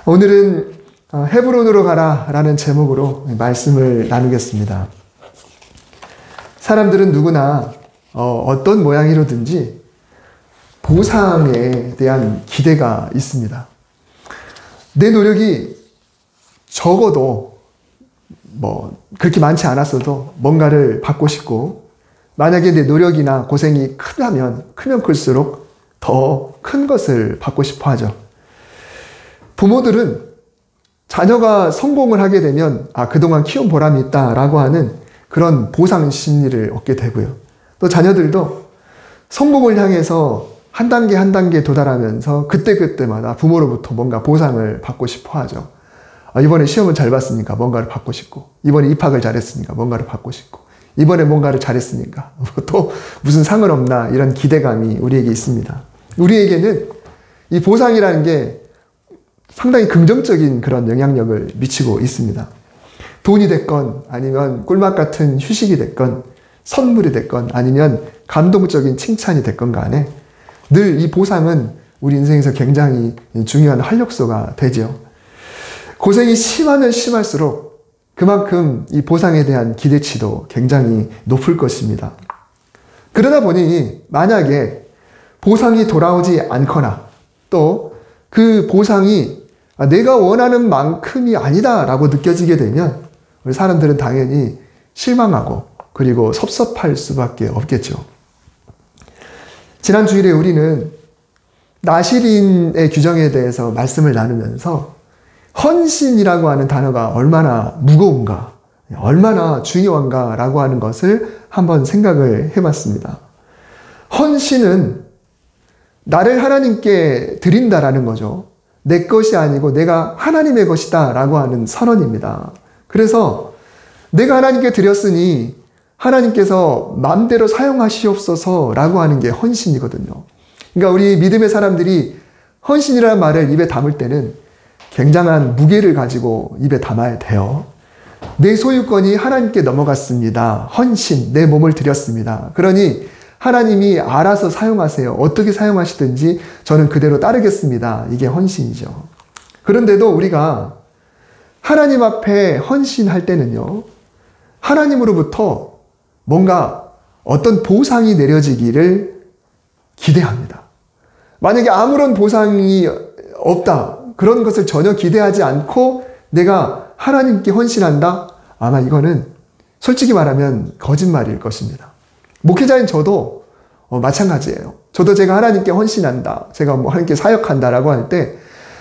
오늘은 헤브론으로 가라 라는 제목으로 말씀을 나누겠습니다. 사람들은 누구나 어떤 모양이로든지 보상에 대한 기대가 있습니다. 내 노력이 적어도 그렇게 많지 않았어도 뭔가를 받고 싶고, 만약에 내 노력이나 고생이 크면 클수록 더 큰 것을 받고 싶어 하죠. 부모들은 자녀가 성공을 하게 되면 그동안 키운 보람이 있다라고 하는 그런 보상 심리를 얻게 되고요. 또 자녀들도 성공을 향해서 한 단계 한 단계 도달하면서 그때그때마다 부모로부터 뭔가 보상을 받고 싶어 하죠. 이번에 시험을 잘 봤으니까 뭔가를 받고 싶고, 이번에 입학을 잘했으니까 뭔가를 받고 싶고, 이번에 뭔가를 잘했으니까 또 무슨 상을 얻나, 이런 기대감이 우리에게 있습니다. 우리에게는 이 보상이라는 게 상당히 긍정적인 그런 영향력을 미치고 있습니다. 돈이 됐건, 아니면 꿀맛 같은 휴식이 됐건, 선물이 됐건, 아니면 감동적인 칭찬이 됐건 간에 늘 이 보상은 우리 인생에서 굉장히 중요한 활력소가 되죠. 고생이 심하면 심할수록 그만큼 이 보상에 대한 기대치도 굉장히 높을 것입니다. 그러다 보니 만약에 보상이 돌아오지 않거나, 또 그 보상이 내가 원하는 만큼이 아니다 라고 느껴지게 되면 우리 사람들은 당연히 실망하고, 그리고 섭섭할 수밖에 없겠죠. 지난 주일에 우리는 나실인의 규정에 대해서 말씀을 나누면서 헌신이라고 하는 단어가 얼마나 무거운가, 얼마나 중요한가 라고 하는 것을 한번 생각을 해봤습니다. 헌신은 나를 하나님께 드린다라는 거죠. 내 것이 아니고 내가 하나님의 것이다 라고 하는 선언입니다. 그래서 내가 하나님께 드렸으니 하나님께서 마음대로 사용하시옵소서 라고 하는 게 헌신이거든요. 그러니까 우리 믿음의 사람들이 헌신이라는 말을 입에 담을 때는 굉장한 무게를 가지고 입에 담아야 돼요. 내 소유권이 하나님께 넘어갔습니다. 헌신, 내 몸을 드렸습니다. 그러니 하나님이 알아서 사용하세요. 어떻게 사용하시든지 저는 그대로 따르겠습니다. 이게 헌신이죠. 그런데도 우리가 하나님 앞에 헌신할 때는요, 하나님으로부터 뭔가 어떤 보상이 내려지기를 기대합니다. 만약에 아무런 보상이 없다, 그런 것을 전혀 기대하지 않고 내가 하나님께 헌신한다? 아마 이거는 솔직히 말하면 거짓말일 것입니다. 목회자인 저도 마찬가지예요. 저도 제가 하나님께 헌신한다, 제가 하나님께 사역한다라고 할 때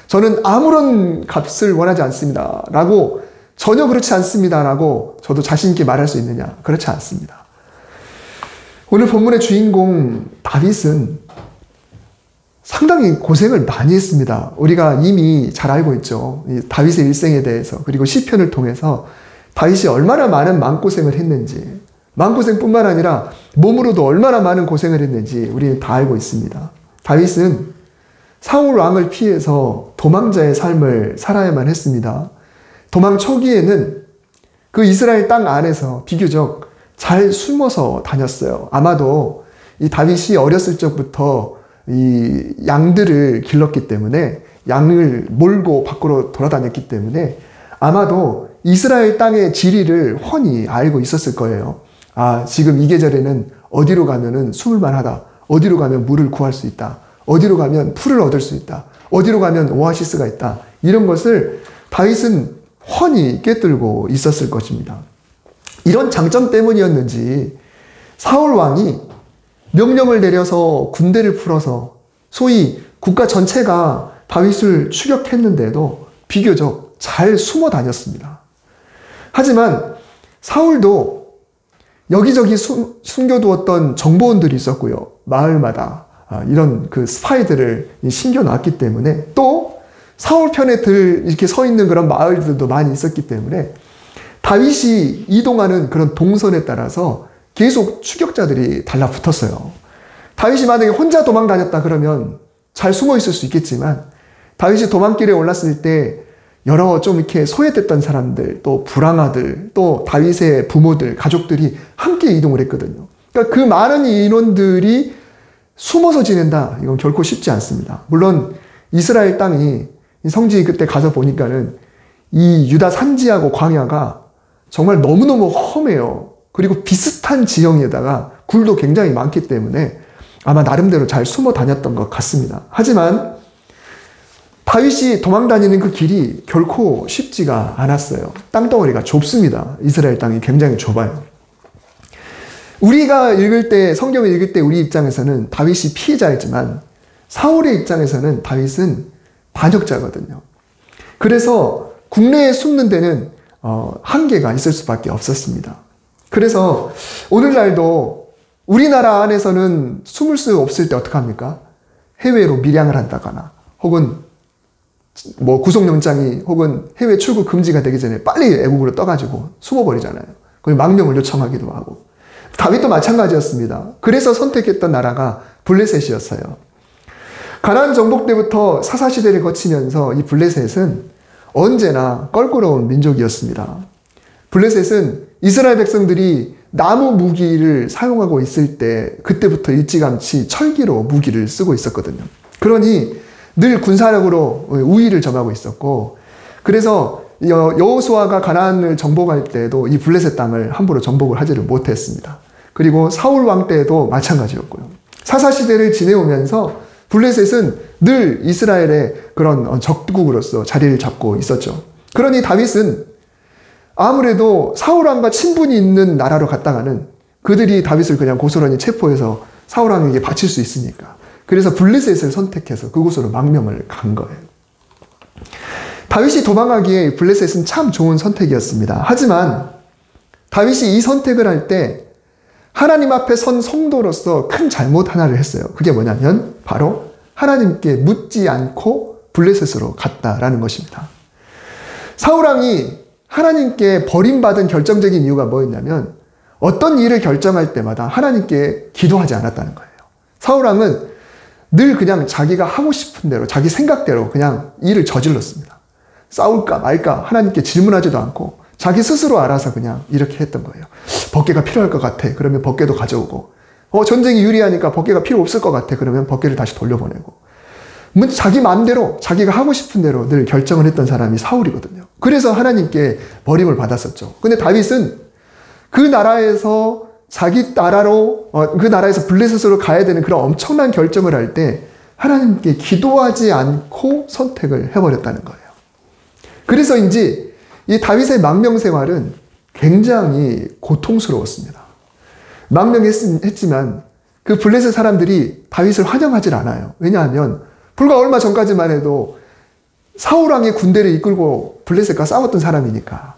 저는 아무런 값을 원하지 않습니다 라고, 전혀 그렇지 않습니다 라고 저도 자신 있게 말할 수 있느냐? 그렇지 않습니다. 오늘 본문의 주인공 다윗은 상당히 고생을 많이 했습니다. 우리가 이미 잘 알고 있죠. 다윗의 일생에 대해서, 그리고 시편을 통해서 다윗이 얼마나 많은 마음고생을 했는지, 마음고생뿐만 아니라 몸으로도 얼마나 많은 고생을 했는지 우리는 다 알고 있습니다. 다윗은 사울 왕을 피해서 도망자의 삶을 살아야만 했습니다. 도망 초기에는 그 이스라엘 땅 안에서 비교적 잘 숨어서 다녔어요. 아마도 이 다윗이 어렸을 적부터 이 양들을 길렀기 때문에, 양을 몰고 밖으로 돌아다녔기 때문에 아마도 이스라엘 땅의 지리를 훤히 알고 있었을 거예요. 지금 이 계절에는 어디로 가면은 숨을만 하다, 어디로 가면 물을 구할 수 있다, 어디로 가면 풀을 얻을 수 있다, 어디로 가면 오아시스가 있다, 이런 것을 다윗은 훤히 꿰뚫고 있었을 것입니다. 이런 장점 때문이었는지 사울 왕이 명령을 내려서 군대를 풀어서 소위 국가 전체가 다윗을 추격했는데도 비교적 잘 숨어 다녔습니다. 하지만 사울도 여기저기 숨겨두었던 정보원들이 있었고요. 마을마다 이런 그 스파이들을 심겨놨기 때문에, 또 사울 편에 이렇게 서 있는 그런 마을들도 많이 있었기 때문에 다윗이 이동하는 그런 동선에 따라서 계속 추격자들이 달라붙었어요. 다윗이 만약에 혼자 도망 다녔다 그러면 잘 숨어 있을 수 있겠지만, 다윗이 도망길에 올랐을 때 여러 좀 이렇게 소외됐던 사람들, 또 불황아들, 또 다윗의 부모들, 가족들이 함께 이동을 했거든요. 그러니까 그 많은 인원들이 숨어서 지낸다, 이건 결코 쉽지 않습니다. 물론 이스라엘 땅이 성지 그때 가서 보니까는 이 유다 산지하고 광야가 정말 너무너무 험해요. 그리고 비슷한 지형에다가 굴도 굉장히 많기 때문에 아마 나름대로 잘 숨어 다녔던 것 같습니다. 하지만 다윗이 도망 다니는 그 길이 결코 쉽지가 않았어요. 땅덩어리가 좁습니다. 이스라엘 땅이 굉장히 좁아요. 우리가 읽을 때, 성경을 읽을 때 우리 입장에서는 다윗이 피해자이지만 사울의 입장에서는 다윗은 반역자거든요. 그래서 국내에 숨는 데는 한계가 있을 수밖에 없었습니다. 그래서 오늘날도 우리나라 안에서는 숨을 수 없을 때 어떡합니까? 해외로 밀양을 한다거나 혹은 구속영장이 혹은 해외 출국 금지가 되기 전에 빨리 애국으로 떠가지고 숨어버리잖아요. 거기 망명을 요청하기도 하고. 다윗도 마찬가지였습니다. 그래서 선택했던 나라가 블레셋이었어요. 가나안 정복 때부터 사사시대를 거치면서 이 블레셋은 언제나 껄끄러운 민족이었습니다. 블레셋은 이스라엘 백성들이 나무 무기를 사용하고 있을 때 그때부터 일찌감치 철기로 무기를 쓰고 있었거든요. 그러니 늘 군사력으로 우위를 점하고 있었고, 그래서 여호수아가 가나안을 정복할 때도 이 블레셋 땅을 함부로 정복을 하지를 못했습니다. 그리고 사울 왕 때도 마찬가지였고요. 사사시대를 지내오면서 블레셋은 늘 이스라엘의 그런 적국으로서 자리를 잡고 있었죠. 그러니 다윗은 아무래도 사울 왕과 친분이 있는 나라로 갔다가는 그들이 다윗을 그냥 고스란히 체포해서 사울 왕에게 바칠 수 있으니까. 그래서 블레셋을 선택해서 그곳으로 망명을 간 거예요. 다윗이 도망가기에 블레셋은 참 좋은 선택이었습니다. 하지만 다윗이 이 선택을 할 때 하나님 앞에 선 성도로서 큰 잘못 하나를 했어요. 그게 뭐냐면 바로 하나님께 묻지 않고 블레셋으로 갔다라는 것입니다. 사울왕이 하나님께 버림받은 결정적인 이유가 뭐였냐면 어떤 일을 결정할 때마다 하나님께 기도하지 않았다는 거예요. 사울왕은 늘 그냥 자기가 하고 싶은 대로 자기 생각대로 그냥 일을 저질렀습니다. 싸울까 말까 하나님께 질문하지도 않고 자기 스스로 알아서 그냥 이렇게 했던 거예요. 법궤가 필요할 것 같아. 그러면 법궤도 가져오고, 전쟁이 유리하니까 법궤가 필요 없을 것 같아. 그러면 법궤를 다시 돌려보내고, 자기 마음대로 자기가 하고 싶은 대로 늘 결정을 했던 사람이 사울이거든요. 그래서 하나님께 버림을 받았었죠. 근데 다윗은 그 나라에서 자기 나라로 그 나라에서 블레셋으로 가야 되는 그런 엄청난 결정을 할 때 하나님께 기도하지 않고 선택을 해버렸다는 거예요. 그래서인지 이 다윗의 망명 생활은 굉장히 고통스러웠습니다. 망명했지만 그 블레셋 사람들이 다윗을 환영하지 않아요. 왜냐하면 불과 얼마 전까지만 해도 사울 왕의 군대를 이끌고 블레셋과 싸웠던 사람이니까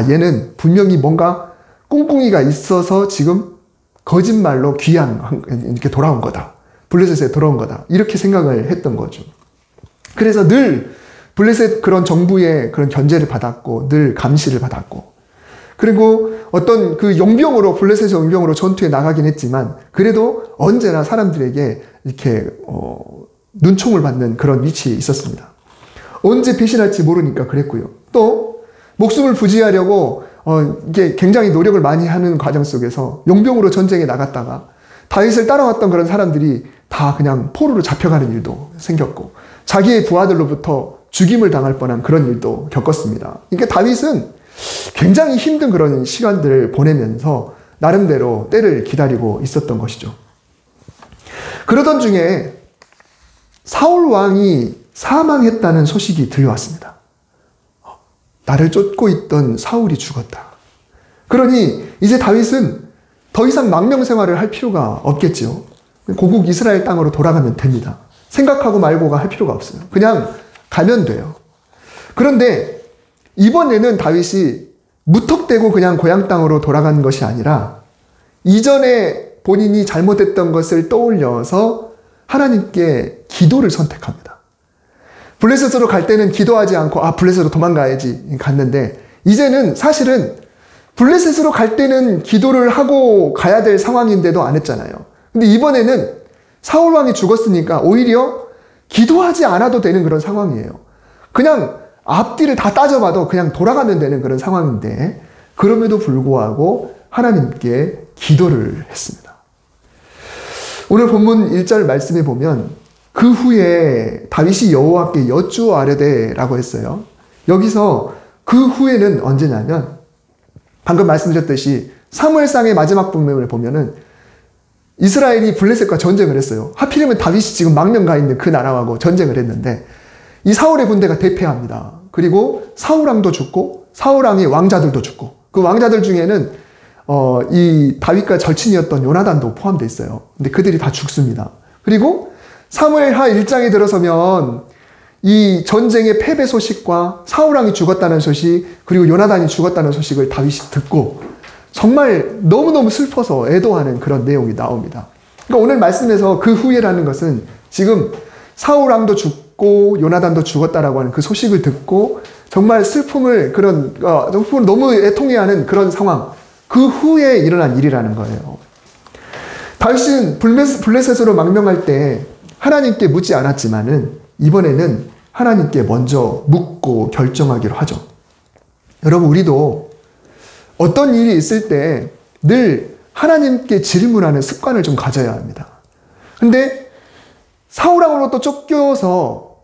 얘는 분명히 뭔가 꿍꿍이가 있어서 지금 거짓말로 이렇게 돌아온 거다. 블레셋에 돌아온 거다. 이렇게 생각을 했던 거죠. 그래서 늘 블레셋 그런 정부의 그런 견제를 받았고 늘 감시를 받았고, 그리고 어떤 그 용병으로 블레셋의 용병으로 전투에 나가긴 했지만 그래도 언제나 사람들에게 이렇게 눈총을 받는 그런 위치에 있었습니다. 언제 배신할지 모르니까 그랬고요. 또 목숨을 부지하려고 이게 굉장히 노력을 많이 하는 과정 속에서 용병으로 전쟁에 나갔다가 다윗을 따라왔던 그런 사람들이 다 그냥 포로로 잡혀가는 일도 생겼고 자기의 부하들로부터 죽임을 당할 뻔한 그런 일도 겪었습니다. 그러니까 다윗은 굉장히 힘든 그런 시간들을 보내면서 나름대로 때를 기다리고 있었던 것이죠. 그러던 중에 사울 왕이 사망했다는 소식이 들려왔습니다. 나를 쫓고 있던 사울이 죽었다. 그러니 이제 다윗은 더 이상 망명 생활을 할 필요가 없겠죠. 고국 이스라엘 땅으로 돌아가면 됩니다. 생각하고 말고가 할 필요가 없어요. 그냥 가면 돼요. 그런데 이번에는 다윗이 무턱대고 그냥 고향 땅으로 돌아간 것이 아니라 이전에 본인이 잘못했던 것을 떠올려서 하나님께 기도를 선택합니다. 블레셋으로 갈 때는 기도하지 않고 블레셋으로 도망가야지 갔는데 이제는 사실은 블레셋으로 갈 때는 기도를 하고 가야 될 상황인데도 안 했잖아요. 근데 이번에는 사울 왕이 죽었으니까 오히려 기도하지 않아도 되는 그런 상황이에요. 그냥 앞뒤를 다 따져봐도 그냥 돌아가면 되는 그런 상황인데 그럼에도 불구하고 하나님께 기도를 했습니다. 오늘 본문 1절 말씀에 보면 그 후에 다윗이 여호와께 여쭈아뢰되라고 했어요. 여기서 그 후에는 언제냐면 방금 말씀드렸듯이 사무엘상의 마지막 부분을 보면은 이스라엘이 블레셋과 전쟁을 했어요. 하필이면 다윗이 지금 망명 가 있는 그 나라하고 전쟁을 했는데 이 사울의 군대가 대패합니다. 그리고 사울왕도 죽고 사울왕의 왕자들도 죽고 그 왕자들 중에는 이 다윗과 절친이었던 요나단도 포함되어 있어요. 근데 그들이 다 죽습니다. 그리고 사무엘하 1장에 들어서면 이 전쟁의 패배 소식과 사울왕이 죽었다는 소식 그리고 요나단이 죽었다는 소식을 다윗이 듣고 정말 너무너무 슬퍼서 애도하는 그런 내용이 나옵니다. 그러니까 오늘 말씀에서 그 후에라는 것은 지금 사울왕도 죽고 요나단도 죽었다라고 하는 그 소식을 듣고 정말 슬픔을 너무 애통해하는 그런 상황, 그 후에 일어난 일이라는 거예요. 다윗은 블레셋으로 망명할 때 하나님께 묻지 않았지만은 이번에는 하나님께 먼저 묻고 결정하기로 하죠. 여러분, 우리도 어떤 일이 있을 때 늘 하나님께 질문하는 습관을 좀 가져야 합니다. 근데 사울왕으로부터 쫓겨서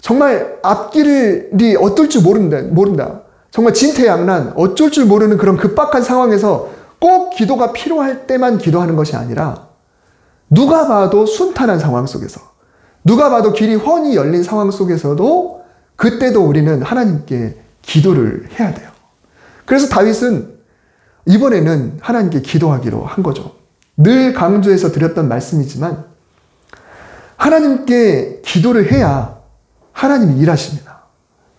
정말 앞길이 어떨 줄 모른다. 정말 진퇴양난, 어쩔 줄 모르는 그런 급박한 상황에서 꼭 기도가 필요할 때만 기도하는 것이 아니라 누가 봐도 순탄한 상황 속에서 누가 봐도 길이 훤히 열린 상황 속에서도 그때도 우리는 하나님께 기도를 해야 돼요. 그래서 다윗은 이번에는 하나님께 기도하기로 한 거죠. 늘 강조해서 드렸던 말씀이지만 하나님께 기도를 해야 하나님이 일하십니다.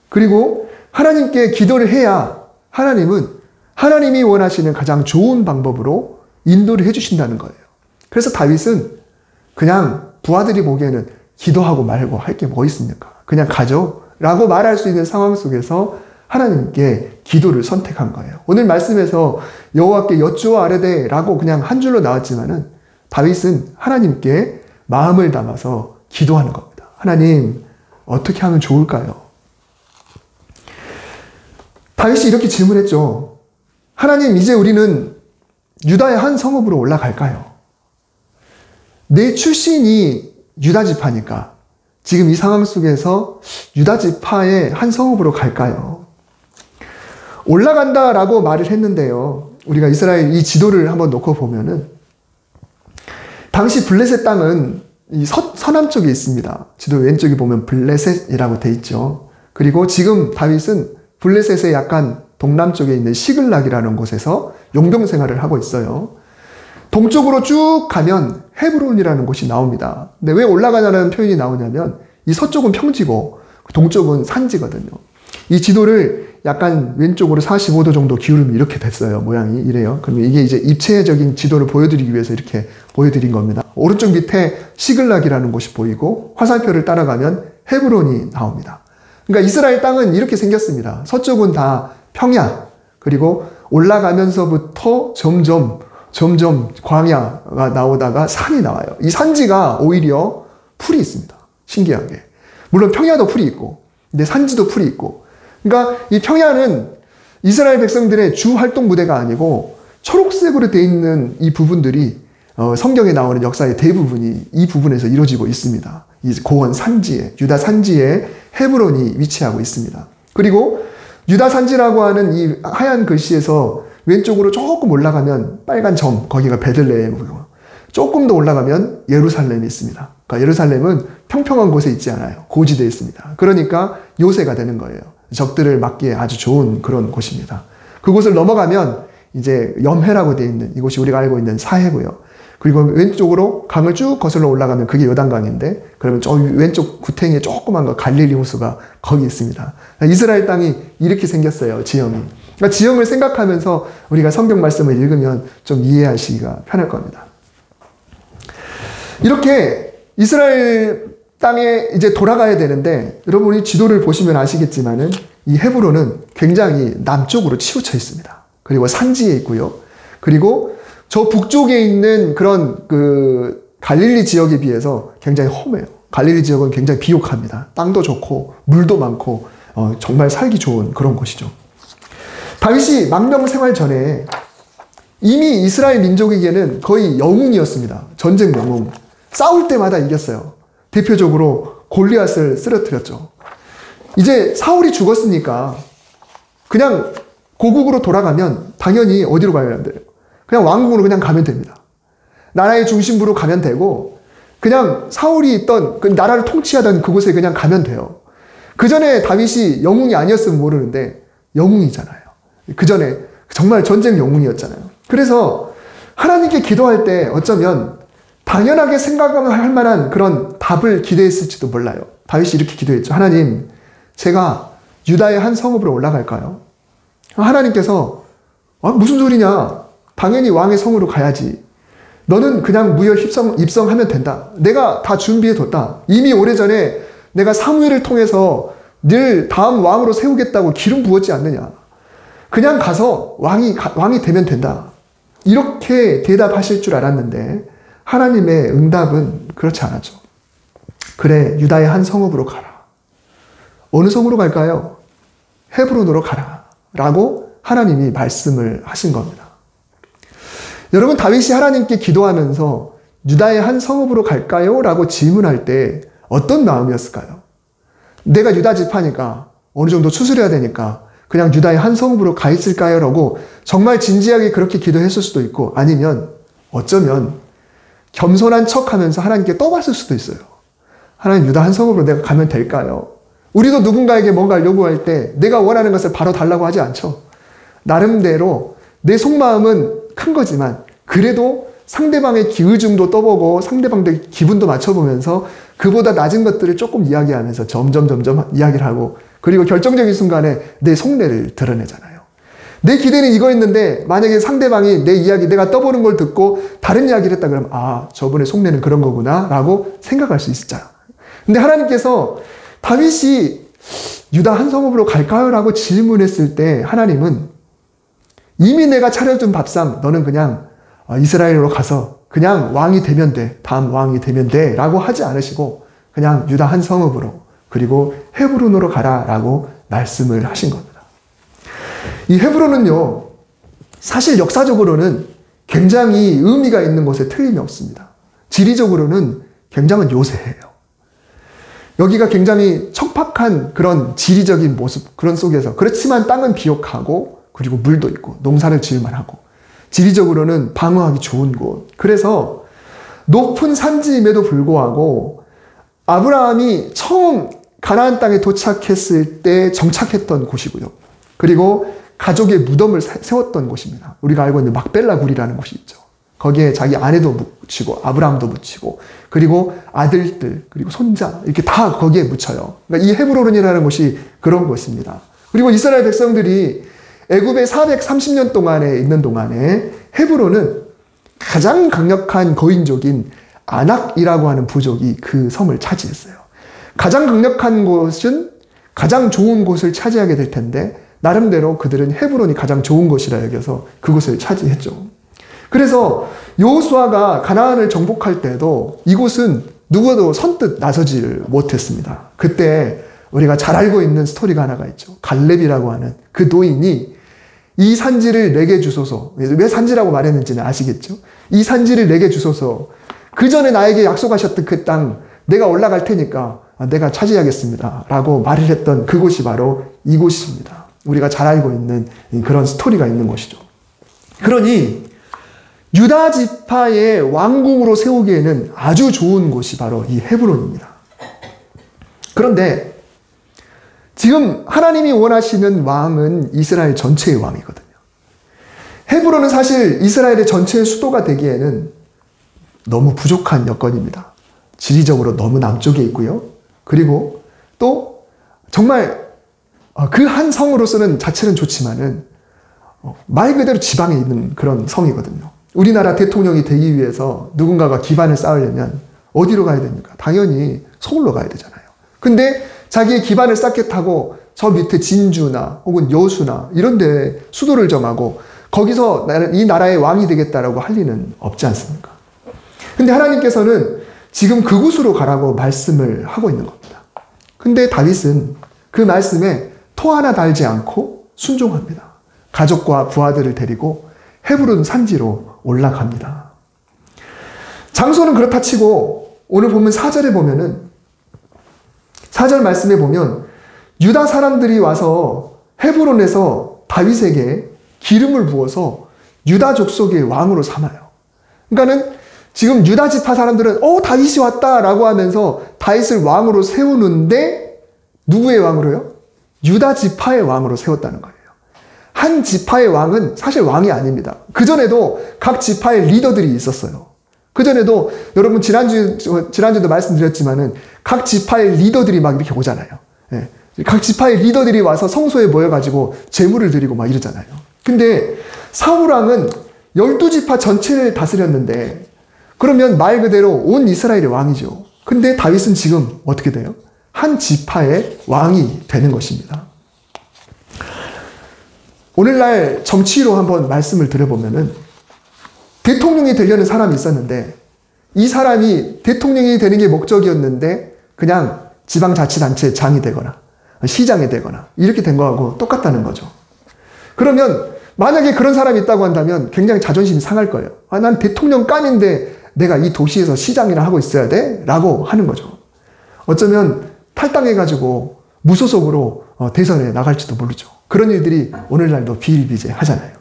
그리고 하나님께 기도를 해야 하나님은 하나님이 원하시는 가장 좋은 방법으로 인도를 해주신다는 거예요. 그래서 다윗은 그냥 부하들이 보기에는 기도하고 말고 할 게 뭐 있습니까? 그냥 가죠? 라고 말할 수 있는 상황 속에서 하나님께 기도를 선택한 거예요. 오늘 말씀에서 여호와께 여쭈아뢰되 라고 그냥 한 줄로 나왔지만은 다윗은 하나님께 마음을 담아서 기도하는 겁니다. 하나님, 어떻게 하면 좋을까요? 다윗이 이렇게 질문했죠. 하나님, 이제 우리는 유다의 한 성읍으로 올라갈까요? 내 출신이 유다 지파니까 지금 이 상황 속에서 유다 지파의 한 성읍으로 갈까요? 올라간다라고 말을 했는데요. 우리가 이스라엘 이 지도를 한번 놓고 보면은 당시 블레셋 땅은 이 서남쪽에 있습니다. 지도 왼쪽에 보면 블레셋이라고 돼 있죠. 그리고 지금 다윗은 블레셋의 약간 동남쪽에 있는 시글락이라는 곳에서 용병 생활을 하고 있어요. 동쪽으로 쭉 가면 헤브론이라는 곳이 나옵니다. 근데 왜 올라가냐는 표현이 나오냐면 이 서쪽은 평지고 동쪽은 산지거든요. 이 지도를 약간 왼쪽으로 45도 정도 기울이면 이렇게 됐어요. 모양이 이래요. 그러면 이게 이제 입체적인 지도를 보여드리기 위해서 이렇게 보여드린 겁니다. 오른쪽 밑에 시글락이라는 곳이 보이고 화살표를 따라가면 헤브론이 나옵니다. 그러니까 이스라엘 땅은 이렇게 생겼습니다. 서쪽은 다 평야, 그리고 올라가면서부터 점점 광야가 나오다가 산이 나와요. 이 산지가 오히려 풀이 있습니다. 신기하게. 물론 평야도 풀이 있고, 근데 산지도 풀이 있고. 그러니까 이 평야는 이스라엘 백성들의 주 활동 무대가 아니고 초록색으로 되어 있는 이 부분들이 성경에 나오는 역사의 대부분이 이 부분에서 이루어지고 있습니다. 이 고원 산지에, 유다 산지에 헤브론이 위치하고 있습니다. 그리고 유다 산지라고 하는 이 하얀 글씨에서 왼쪽으로 조금 올라가면 빨간 점, 거기가 베들레헴이고 조금 더 올라가면 예루살렘이 있습니다. 그러니까 예루살렘은 평평한 곳에 있지 않아요. 고지대에 있습니다. 그러니까 요새가 되는 거예요. 적들을 막기에 아주 좋은 그런 곳입니다. 그곳을 넘어가면 이제 염해라고 되어 있는 이곳이 우리가 알고 있는 사해고요. 그리고 왼쪽으로 강을 쭉 거슬러 올라가면 그게 요단강인데 그러면 저 왼쪽 구탱이에 조그만 거 갈릴리 호수가 거기 있습니다. 이스라엘 땅이 이렇게 생겼어요. 지형이. 그러니까 지형을 생각하면서 우리가 성경 말씀을 읽으면 좀 이해하시기가 편할 겁니다. 이렇게 이스라엘 땅에 이제 돌아가야 되는데 여러분이 지도를 보시면 아시겠지만은 이 헤브론은 굉장히 남쪽으로 치우쳐 있습니다. 그리고 산지에 있고요. 그리고 저 북쪽에 있는 그런 그 갈릴리 지역에 비해서 굉장히 험해요. 갈릴리 지역은 굉장히 비옥합니다. 땅도 좋고 물도 많고 정말 살기 좋은 그런 곳이죠. 다윗이 망명 생활 전에 이미 이스라엘 민족에게는 거의 영웅이었습니다. 전쟁 영웅. 싸울 때마다 이겼어요. 대표적으로 골리앗을 쓰러뜨렸죠. 이제 사울이 죽었으니까 그냥 고국으로 돌아가면 당연히 어디로 가야 돼요? 그냥 왕궁으로 그냥 가면 됩니다. 나라의 중심부로 가면 되고 그냥 사울이 있던 그 나라를 통치하던 그곳에 그냥 가면 돼요. 그 전에 다윗이 영웅이 아니었으면 모르는데 영웅이잖아요. 그 전에 정말 전쟁 영웅이었잖아요. 그래서 하나님께 기도할 때 어쩌면 당연하게 생각할 만한 그런 답을 기대했을지도 몰라요. 다윗이 이렇게 기도했죠. 하나님, 제가 유다의 한 성읍으로 올라갈까요? 하나님께서 무슨 소리냐? 당연히 왕의 성으로 가야지. 너는 그냥 무혈 입성하면 된다. 내가 다 준비해뒀다. 이미 오래전에 내가 사무엘을 통해서 늘 다음 왕으로 세우겠다고 기름 부었지 않느냐. 그냥 가서 왕이 되면 된다. 이렇게 대답하실 줄 알았는데 하나님의 응답은 그렇지 않았죠. 그래, 유다의 한 성읍으로 가라. 어느 성으로 갈까요? 헤브론으로 가라. 라고 하나님이 말씀을 하신 겁니다. 여러분, 다윗이 하나님께 기도하면서 유다의 한 성읍으로 갈까요? 라고 질문할 때 어떤 마음이었을까요? 내가 유다 지파니까 어느 정도 추스려야 되니까 그냥 유다의 한 성읍으로 가 있을까요? 라고 정말 진지하게 그렇게 기도했을 수도 있고, 아니면 어쩌면 겸손한 척하면서 하나님께 떠봤을 수도 있어요. 하나님, 유다 한 성읍으로 내가 가면 될까요? 우리도 누군가에게 뭔가를 요구할 때 내가 원하는 것을 바로 달라고 하지 않죠. 나름대로 내 속마음은 큰 거지만 그래도 상대방의 기의중도 떠보고 상대방의 기분도 맞춰보면서 그보다 낮은 것들을 조금 이야기하면서 점점 이야기를 하고, 그리고 결정적인 순간에 내 속내를 드러내잖아요. 내 기대는 이거였는데 만약에 상대방이 내 이야기, 내가 떠보는 걸 듣고 다른 이야기를 했다 그러면 저분의 속내는 그런 거구나 라고 생각할 수 있잖아요. 근데 하나님께서 다윗이 유다 한 성읍으로 갈까요? 라고 질문했을 때 하나님은 이미 내가 차려준 밥상 너는 그냥 이스라엘로 가서 그냥 왕이 되면 돼. 다음 왕이 되면 돼. 라고 하지 않으시고 그냥 유다 한 성읍으로, 그리고 헤브론으로 가라 라고 말씀을 하신 겁니다. 이 헤브론은요, 사실 역사적으로는 굉장히 의미가 있는 곳에 틀림이 없습니다. 지리적으로는 굉장한 요새예요. 여기가 굉장히 척박한 그런 지리적인 모습, 그런 속에서, 그렇지만 땅은 비옥하고 그리고 물도 있고 농사를 지을만 하고 지리적으로는 방어하기 좋은 곳. 그래서 높은 산지임에도 불구하고 아브라함이 처음 가나안 땅에 도착했을 때 정착했던 곳이고요. 그리고 가족의 무덤을 세웠던 곳입니다. 우리가 알고 있는 막벨라 굴이라는 곳이 있죠. 거기에 자기 아내도 묻히고 아브라함도 묻히고 그리고 아들들 그리고 손자 이렇게 다 거기에 묻혀요. 그러니까 이 헤브론이라는 곳이 그런 곳입니다. 그리고 이스라엘 백성들이 애굽에 430년 동안에 있는 동안에 헤브론은 가장 강력한 거인족인 아낙이라고 하는 부족이 그 섬을 차지했어요. 가장 강력한 곳은 가장 좋은 곳을 차지하게 될 텐데 나름대로 그들은 헤브론이 가장 좋은 곳이라 여겨서 그곳을 차지했죠. 그래서 여호수아가 가나안을 정복할 때도 이곳은 누구도 선뜻 나서지를 못했습니다. 그때 우리가 잘 알고 있는 스토리가 하나가 있죠. 갈렙이라고 하는 그 노인이 이 산지를 내게 주소서. 왜 산지라고 말했는지는 아시겠죠? 이 산지를 내게 주소서. 그 전에 나에게 약속하셨던 그 땅 내가 올라갈 테니까 내가 차지하겠습니다. 라고 말을 했던 그곳이 바로 이곳입니다. 우리가 잘 알고 있는 그런 스토리가 있는 곳이죠. 그러니 유다 지파의 왕궁으로 세우기에는 아주 좋은 곳이 바로 이 헤브론입니다. 그런데 지금 하나님이 원하시는 왕은 이스라엘 전체의 왕이거든요. 헤브론은 사실 이스라엘의 전체의 수도가 되기에는 너무 부족한 여건입니다. 지리적으로 너무 남쪽에 있고요. 그리고 또 정말 그 한 성으로서는 자체는 좋지만은 말 그대로 지방에 있는 그런 성이거든요. 우리나라 대통령이 되기 위해서 누군가가 기반을 쌓으려면 어디로 가야 됩니까? 당연히 서울로 가야 되잖아요. 근데 자기의 기반을 쌓겠다고 저 밑에 진주나 혹은 여수나 이런 데 수도를 정하고 거기서 이 나라의 왕이 되겠다라고 할 리는 없지 않습니까? 근데 하나님께서는 지금 그곳으로 가라고 말씀을 하고 있는 겁니다. 근데 다윗은 그 말씀에 토 하나 달지 않고 순종합니다. 가족과 부하들을 데리고 헤브론 산지로 올라갑니다. 장소는 그렇다 치고 오늘 보면 4절에 보면은 4절 말씀에 보면 유다 사람들이 와서 헤브론에서 다윗에게 기름을 부어서 유다 족속의 왕으로 삼아요. 그러니까는 지금 유다 지파 사람들은 다윗이 왔다라고 하면서 다윗을 왕으로 세우는데 누구의 왕으로요? 유다 지파의 왕으로 세웠다는 거예요. 한 지파의 왕은 사실 왕이 아닙니다. 그전에도 각 지파의 리더들이 있었어요. 그전에도 여러분 지난주도 말씀드렸지만은 각 지파의 리더들이 막 이렇게 오잖아요. 예. 각 지파의 리더들이 와서 성소에 모여가지고 제물을 드리고 막 이러잖아요. 근데 사울왕은 12지파 전체를 다스렸는데 그러면 말 그대로 온 이스라엘의 왕이죠. 근데 다윗은 지금 어떻게 돼요? 한 지파의 왕이 되는 것입니다. 오늘날 정치로 한번 말씀을 드려보면은 대통령이 되려는 사람이 있었는데 이 사람이 대통령이 되는 게 목적이었는데 그냥 지방자치단체 장이 되거나 시장이 되거나 이렇게 된 거하고 똑같다는 거죠. 그러면 만약에 그런 사람이 있다고 한다면 굉장히 자존심이 상할 거예요. 난 대통령 감인데 내가 이 도시에서 시장이나 하고 있어야 돼? 라고 하는 거죠. 어쩌면 탈당해가지고 무소속으로 대선에 나갈지도 모르죠. 그런 일들이 오늘날도 비일비재하잖아요.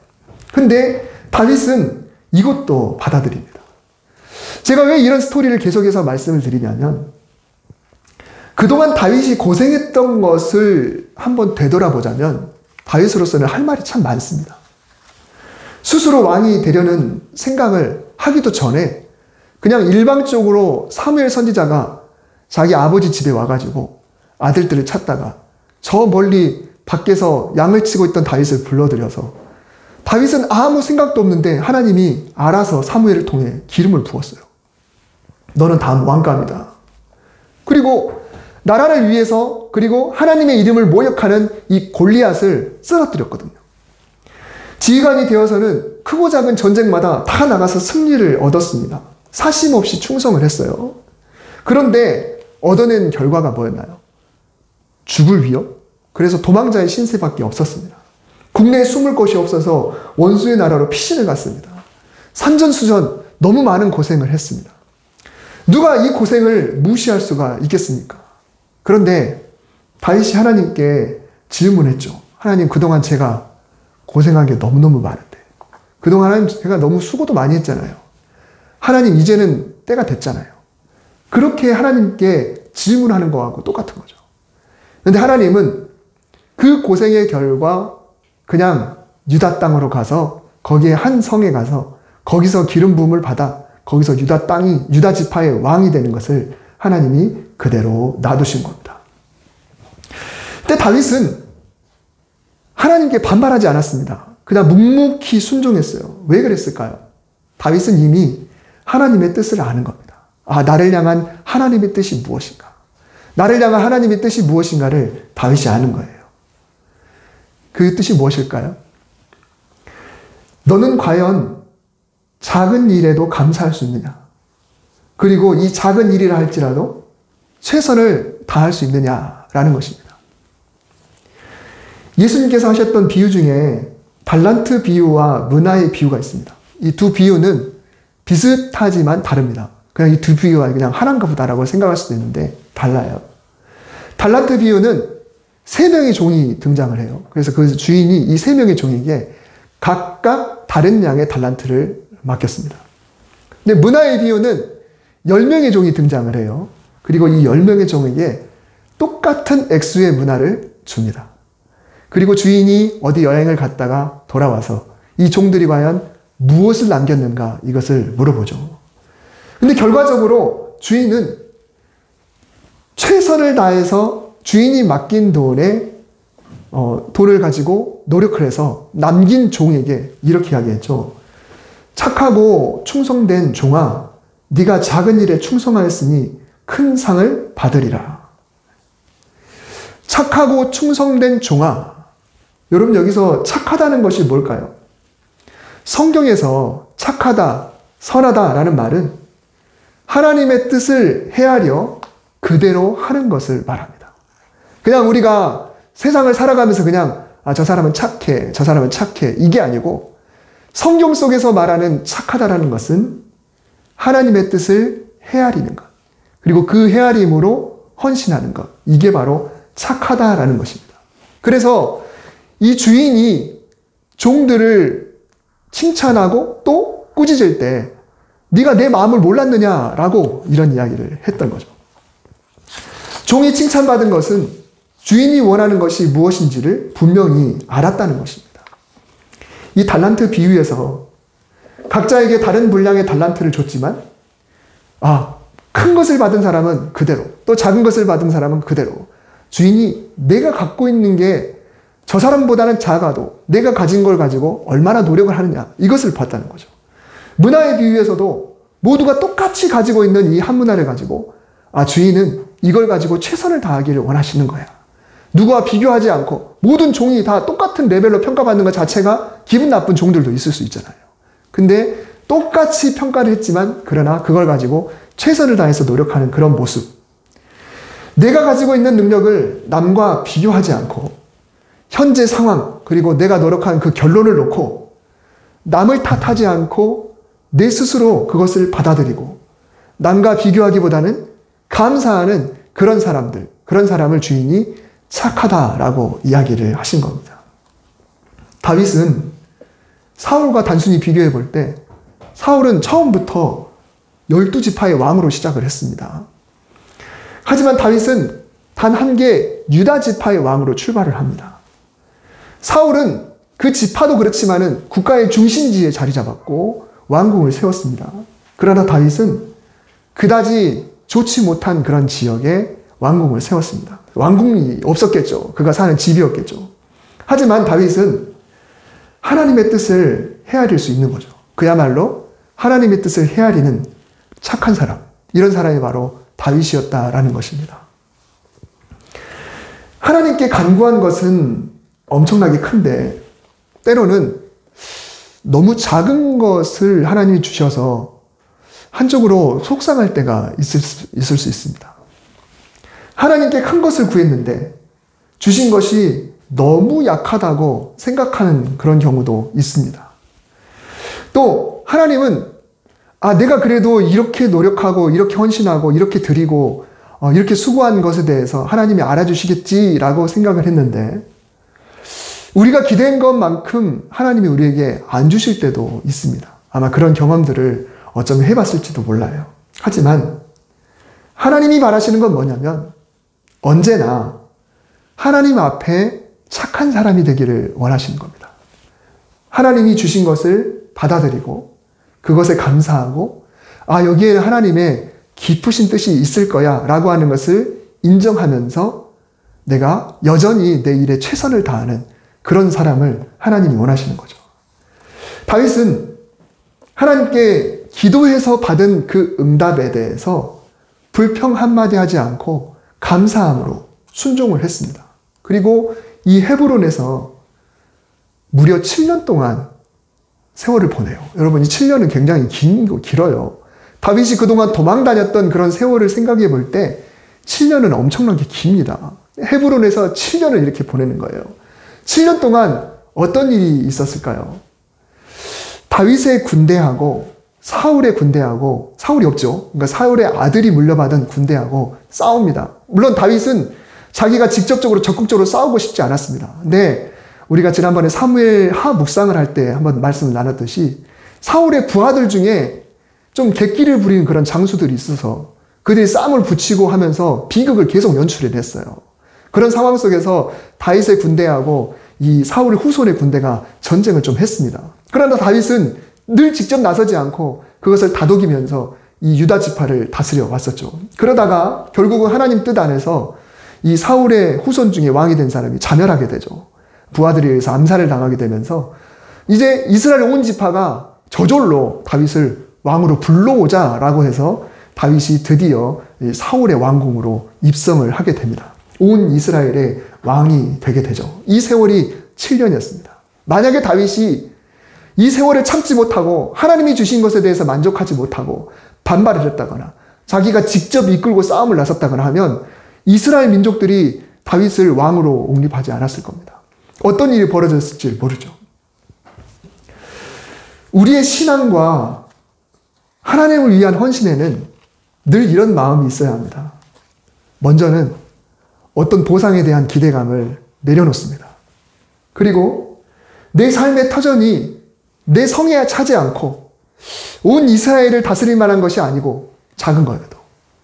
근데 다윗은 이것도 받아들입니다. 제가 왜 이런 스토리를 계속해서 말씀을 드리냐면 그동안 다윗이 고생했던 것을 한번 되돌아보자면 다윗으로서는 할 말이 참 많습니다. 스스로 왕이 되려는 생각을 하기도 전에 그냥 일방적으로 사무엘 선지자가 자기 아버지 집에 와가지고 아들들을 찾다가 저 멀리 밖에서 양을 치고 있던 다윗을 불러들여서 다윗은 아무 생각도 없는데 하나님이 알아서 사무엘을 통해 기름을 부었어요. 너는 다음 왕감이다. 그리고 나라를 위해서 그리고 하나님의 이름을 모욕하는 이 골리앗을 쓰러뜨렸거든요. 지휘관이 되어서는 크고 작은 전쟁마다 다 나가서 승리를 얻었습니다. 사심 없이 충성을 했어요. 그런데 얻어낸 결과가 뭐였나요? 죽을 위협? 그래서 도망자의 신세밖에 없었습니다. 국내에 숨을 곳이 없어서 원수의 나라로 피신을 갔습니다. 산전수전 너무 많은 고생을 했습니다. 누가 이 고생을 무시할 수가 있겠습니까? 그런데 다윗이 하나님께 질문했죠. 하나님, 그동안 제가 고생한 게 너무너무 많은데 그동안 하나님 제가 너무 수고도 많이 했잖아요. 하나님, 이제는 때가 됐잖아요. 그렇게 하나님께 질문하는 거하고 똑같은 거죠. 그런데 하나님은 그 고생의 결과 그냥 유다 땅으로 가서 거기에 한 성에 가서 거기서 기름 부음을 받아 거기서 유다 지파의 왕이 되는 것을 하나님이 그대로 놔두신 겁니다. 근데 다윗은 하나님께 반발하지 않았습니다. 그냥 묵묵히 순종했어요. 왜 그랬을까요? 다윗은 이미 하나님의 뜻을 아는 겁니다. 나를 향한 하나님의 뜻이 무엇인가? 나를 향한 하나님의 뜻이 무엇인가를 다윗이 아는 거예요. 그 뜻이 무엇일까요? 너는 과연 작은 일에도 감사할 수 있느냐? 그리고 이 작은 일이라 할지라도 최선을 다할 수 있느냐라는 것입니다. 예수님께서 하셨던 비유 중에 달란트 비유와 문화의 비유가 있습니다. 이 두 비유는 비슷하지만 다릅니다. 그냥 이 두 비유가 그냥 하나인가 보다라고 생각할 수도 있는데 달라요. 달란트 비유는 3명의 종이 등장을 해요. 그래서 그 주인이 이 3명의 종에게 각각 다른 양의 달란트를 맡겼습니다. 근데 문화의 비유는 10명의 종이 등장을 해요. 그리고 이 10명의 종에게 똑같은 액수의 문화를 줍니다. 그리고 주인이 어디 여행을 갔다가 돌아와서 이 종들이 과연 무엇을 남겼는가 이것을 물어보죠. 근데 결과적으로 주인은 최선을 다해서 주인이 맡긴 돈을 가지고 노력을 해서 남긴 종에게 이렇게 이야기했죠. 착하고 충성된 종아, 네가 작은 일에 충성하였으니 큰 상을 받으리라. 착하고 충성된 종아. 여러분, 여기서 착하다는 것이 뭘까요? 성경에서 착하다, 선하다라는 말은 하나님의 뜻을 헤아려 그대로 하는 것을 말합니다. 그냥 우리가 세상을 살아가면서 그냥 저 사람은 착해, 저 사람은 착해 이게 아니고 성경 속에서 말하는 착하다라는 것은 하나님의 뜻을 헤아리는 것. 그리고 그 헤아림으로 헌신하는 것. 이게 바로 착하다라는 것입니다. 그래서 이 주인이 종들을 칭찬하고 또 꾸짖을 때 네가 내 마음을 몰랐느냐라고 이런 이야기를 했던 거죠. 종이 칭찬받은 것은 주인이 원하는 것이 무엇인지를 분명히 알았다는 것입니다. 이 달란트 비유에서 각자에게 다른 분량의 달란트를 줬지만 큰 것을 받은 사람은 그대로, 또 작은 것을 받은 사람은 그대로, 주인이 내가 갖고 있는 게 저 사람보다는 작아도 내가 가진 걸 가지고 얼마나 노력을 하느냐, 이것을 봤다는 거죠. 문화의 비유에서도 모두가 똑같이 가지고 있는 이 한 문화를 가지고 주인은 이걸 가지고 최선을 다하기를 원하시는 거야. 누구와 비교하지 않고 모든 종이 다 똑같은 레벨로 평가받는 것 자체가 기분 나쁜 종들도 있을 수 있잖아요. 근데 똑같이 평가를 했지만 그러나 그걸 가지고 최선을 다해서 노력하는 그런 모습. 내가 가지고 있는 능력을 남과 비교하지 않고 현재 상황, 그리고 내가 노력한 그 결론을 놓고 남을 탓하지 않고 내 스스로 그것을 받아들이고 남과 비교하기보다는 감사하는 그런 사람들, 그런 사람을 주인이 착하다라고 이야기를 하신 겁니다. 다윗은 사울과 단순히 비교해 볼 때 사울은 처음부터 12지파의 왕으로 시작을 했습니다. 하지만 다윗은 단 한 개 유다 지파의 왕으로 출발을 합니다. 사울은 그 지파도 그렇지만은 국가의 중심지에 자리 잡았고 왕궁을 세웠습니다. 그러나 다윗은 그다지 좋지 못한 그런 지역에 왕궁을 세웠습니다. 왕궁이 없었겠죠. 그가 사는 집이었겠죠. 하지만 다윗은 하나님의 뜻을 헤아릴 수 있는 거죠. 그야말로 하나님의 뜻을 헤아리는 착한 사람, 이런 사람이 바로 다윗이었다라는 것입니다. 하나님께 간구한 것은 엄청나게 큰데 때로는 너무 작은 것을 하나님이 주셔서 한쪽으로 속상할 때가 있을 수 있습니다. 하나님께 큰 것을 구했는데 주신 것이 너무 약하다고 생각하는 그런 경우도 있습니다. 또 하나님은 내가 그래도 이렇게 노력하고 이렇게 헌신하고 이렇게 드리고 이렇게 수고한 것에 대해서 하나님이 알아주시겠지라고 생각을 했는데 우리가 기대한 것만큼 하나님이 우리에게 안 주실 때도 있습니다. 아마 그런 경험들을 어쩌면 해봤을지도 몰라요. 하지만 하나님이 바라시는 건 뭐냐면 언제나 하나님 앞에 착한 사람이 되기를 원하시는 겁니다. 하나님이 주신 것을 받아들이고 그것에 감사하고 여기에 하나님의 깊으신 뜻이 있을 거야 라고 하는 것을 인정하면서 내가 여전히 내 일에 최선을 다하는 그런 사람을 하나님이 원하시는 거죠. 다윗은 하나님께 기도해서 받은 그 응답에 대해서 불평 한마디 하지 않고 감사함으로 순종을 했습니다. 그리고 이 헤브론에서 무려 7년 동안 세월을 보내요. 여러분, 이 7년은 굉장히 길어요. 다윗이 그동안 도망 다녔던 그런 세월을 생각해 볼 때 7년은 엄청나게 깁니다. 헤브론에서 7년을 이렇게 보내는 거예요. 7년 동안 어떤 일이 있었을까요? 다윗의 군대하고 사울의 군대하고, 사울이 없죠. 그러니까 사울의 아들이 물려받은 군대하고 싸웁니다. 물론 다윗은 자기가 직접적으로 적극적으로 싸우고 싶지 않았습니다. 근데 우리가 지난번에 사무엘 하 묵상을 할 때 한번 말씀을 나눴듯이 사울의 부하들 중에 좀 객기를 부리는 그런 장수들이 있어서 그들이 쌈을 붙이고 하면서 비극을 계속 연출해냈어요. 그런 상황 속에서 다윗의 군대하고 이 사울의 후손의 군대가 전쟁을 좀 했습니다. 그러나 다윗은 늘 직접 나서지 않고 그것을 다독이면서 이 유다 지파를 다스려 왔었죠. 그러다가 결국은 하나님 뜻 안에서 이 사울의 후손 중에 왕이 된 사람이 자멸하게 되죠. 부하들에 의해서 암살을 당하게 되면서 이제 이스라엘 온 지파가 저절로 다윗을 왕으로 불러오자라고 해서 다윗이 드디어 사울의 왕궁으로 입성을 하게 됩니다. 온 이스라엘의 왕이 되게 되죠. 이 세월이 7년이었습니다. 만약에 다윗이 이 세월을 참지 못하고 하나님이 주신 것에 대해서 만족하지 못하고 반발을 했다거나 자기가 직접 이끌고 싸움을 나섰다거나 하면 이스라엘 민족들이 다윗을 왕으로 옹립하지 않았을 겁니다. 어떤 일이 벌어졌을지 모르죠. 우리의 신앙과 하나님을 위한 헌신에는 늘 이런 마음이 있어야 합니다. 먼저는 어떤 보상에 대한 기대감을 내려놓습니다. 그리고 내 삶의 터전이 내 성에 차지 않고 온 이스라엘을 다스릴 만한 것이 아니고 작은 거여도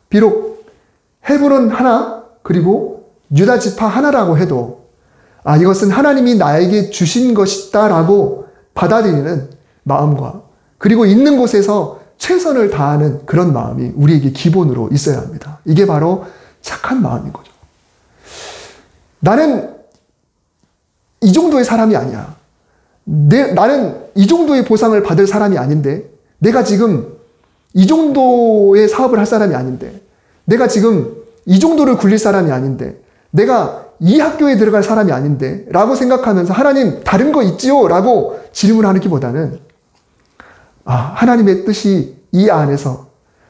비록 헤브론 하나 그리고 유다 지파 하나라고 해도 이것은 하나님이 나에게 주신 것이다 라고 받아들이는 마음과 그리고 있는 곳에서 최선을 다하는 그런 마음이 우리에게 기본으로 있어야 합니다. 이게 바로 착한 마음인 거죠. 나는 이 정도의 사람이 아니야. 나는 이 정도의 보상을 받을 사람이 아닌데, 내가 지금 이 정도의 사업을 할 사람이 아닌데, 내가 지금 이 정도를 굴릴 사람이 아닌데, 내가 이 학교에 들어갈 사람이 아닌데 라고 생각하면서 하나님 다른 거 있지요? 라고 질문하기보다는 하나님의 뜻이 이 안에서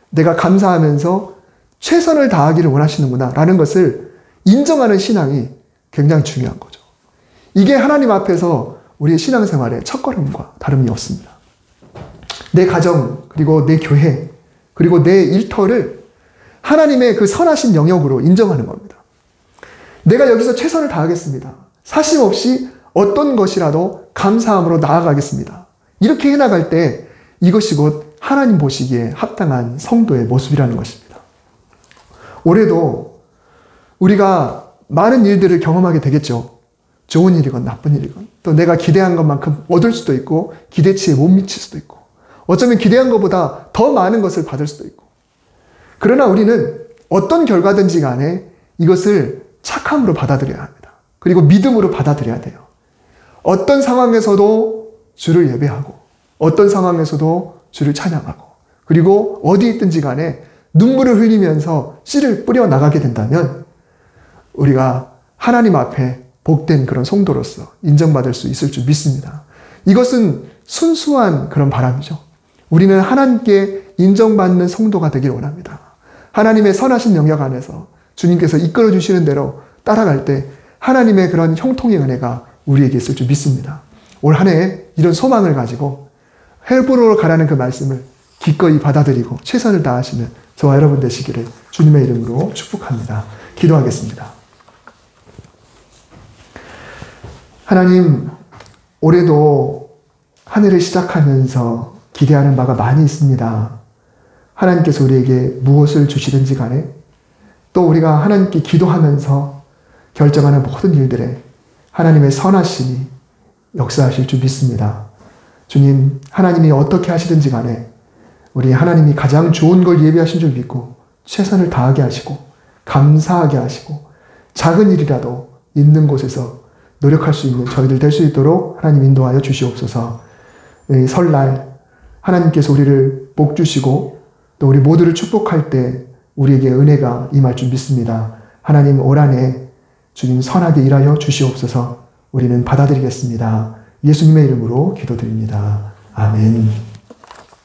내가 감사하면서 최선을 다하기를 원하시는구나 라는 것을 인정하는 신앙이 굉장히 중요한 거죠. 이게 하나님 앞에서 우리의 신앙생활의 첫걸음과 다름이 없습니다. 내 가정, 그리고 내 교회, 그리고 내 일터를 하나님의 그 선하신 영역으로 인정하는 겁니다. 내가 여기서 최선을 다하겠습니다. 사심 없이 어떤 것이라도 감사함으로 나아가겠습니다. 이렇게 해나갈 때 이것이 곧 하나님 보시기에 합당한 성도의 모습이라는 것입니다. 올해도 우리가 많은 일들을 경험하게 되겠죠. 좋은 일이건 나쁜 일이건, 또 내가 기대한 것만큼 얻을 수도 있고 기대치에 못 미칠 수도 있고, 어쩌면 기대한 것보다 더 많은 것을 받을 수도 있고. 그러나 우리는 어떤 결과든지 간에 이것을 착함으로 받아들여야 합니다. 그리고 믿음으로 받아들여야 돼요. 어떤 상황에서도 주를 예배하고, 어떤 상황에서도 주를 찬양하고, 그리고 어디 있든지 간에 눈물을 흘리면서 씨를 뿌려 나가게 된다면 우리가 하나님 앞에 복된 그런 성도로서 인정받을 수 있을 줄 믿습니다. 이것은 순수한 그런 바람이죠. 우리는 하나님께 인정받는 성도가 되길 원합니다. 하나님의 선하신 영역 안에서 주님께서 이끌어 주시는 대로 따라갈 때 하나님의 그런 형통의 은혜가 우리에게 있을 줄 믿습니다. 올 한 해 이런 소망을 가지고 헤브론으로 가라는 그 말씀을 기꺼이 받아들이고 최선을 다하시는 저와 여러분 되시기를 주님의 이름으로 축복합니다. 기도하겠습니다. 하나님, 올해도 한 해를 시작하면서 기대하는 바가 많이 있습니다. 하나님께서 우리에게 무엇을 주시든지 간에, 또 우리가 하나님께 기도하면서 결정하는 모든 일들에 하나님의 선하심이 역사하실 줄 믿습니다. 주님, 하나님이 어떻게 하시든지 간에 우리 하나님이 가장 좋은 걸 예비하신 줄 믿고 최선을 다하게 하시고 감사하게 하시고 작은 일이라도 있는 곳에서 노력할 수 있는 저희들 될 수 있도록 하나님 인도하여 주시옵소서. 설날 하나님께서 우리를 복 주시고 또 우리 모두를 축복할 때 우리에게 은혜가 임할 줄 믿습니다. 하나님, 올 한 해 주님 선하게 일하여 주시옵소서. 우리는 받아들이겠습니다. 예수님의 이름으로 기도드립니다. 아멘.